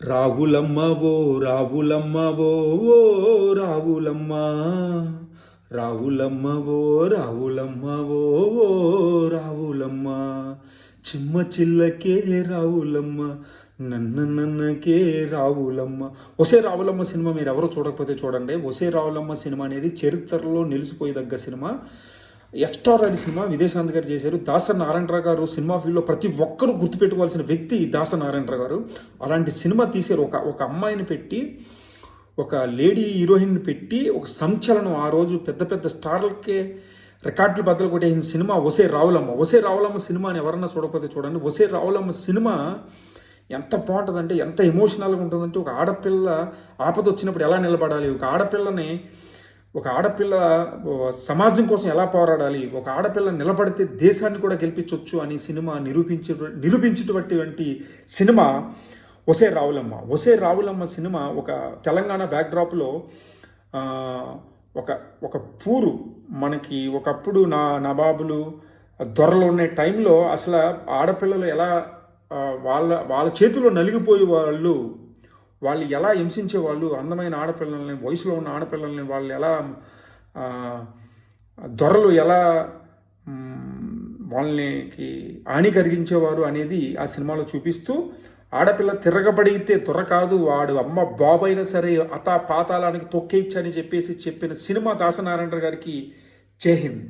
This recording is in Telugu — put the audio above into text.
రావులమ్మ ఓ రావులమ్మ ఓ ఓ రావులమ్మ రావులమ్మ ఓ రావులమ్మ ఓ ఓ రావులమ్మ చిమ్మ చిల్లకే రావులమ్మ నన్నకే రావులమ్మ. ఒసే రావులమ్మ సినిమా మీరు ఎవరు చూడకపోతే చూడండి. ఒసే రావులమ్మ సినిమా అనేది చరిత్రలో నిలిచిపోయేదగ్గ సినిమా. Extraordinary cinema. విదేశాంత్ గారు చేశారు. దాసరి నారాయణరావు గారు సినిమా ఫీల్డ్లో ప్రతి ఒక్కరూ గుర్తుపెట్టుకోవాల్సిన వ్యక్తి దాసరి నారాయణరావు గారు. అలాంటి సినిమా తీశారు. ఒక అమ్మాయిని పెట్టి, ఒక లేడీ హీరోయిన్ పెట్టి, ఒక సంచలనం. ఆ రోజు పెద్ద పెద్ద స్టార్లకే రికార్డులు బద్దలు కొట్టేసిన సినిమా ఒసే రావులమ్మ. ఒసే రావులమ్మ సినిమాని ఎవరన్నా చూడకపోతే చూడండి. ఒసే రావులమ్మ సినిమా ఎంత బాగుంటుందంటే, ఎంత ఎమోషనల్గా ఉంటుందంటే, ఒక ఆడపిల్ల ఆపద వచ్చినప్పుడు ఎలా నిలబడాలి, ఒక ఆడపిల్ల సమాజం కోసం ఎలా పోరాడాలి, ఒక ఆడపిల్ల నిలబడితే దేశాన్ని కూడా గెలిపించవచ్చు అని సినిమా నిరూపించేటువంటి సినిమా ఒసే రావులమ్మ. ఒసే రావులమ్మ సినిమా ఒక తెలంగాణ బ్యాక్డ్రాప్లో ఒక పూరు మనకి ఒకప్పుడు నవాబులు దొరలు ఉన్న టైంలో అసలు ఆడపిల్లలు ఎలా వాళ్ళ చేతిలో నలిగిపోయే వాళ్ళు ఎలా హింసించేవాళ్ళు, అందమైన ఆడపిల్లల్ని, వయసులో ఉన్న ఆడపిల్లల్ని వాళ్ళు ఎలా దొరలు ఎలా వాళ్ళకి హాని కలిగించేవారు అనేది ఆ సినిమాలో చూపిస్తూ, ఆడపిల్ల తిరగబడితే దొర కాదు, వాడు అమ్మ బాబైనా సరే పాతాళానికి తొక్కేయచ్చని చెప్పిన సినిమా దాసనారాయణ గారికి జై హింద్.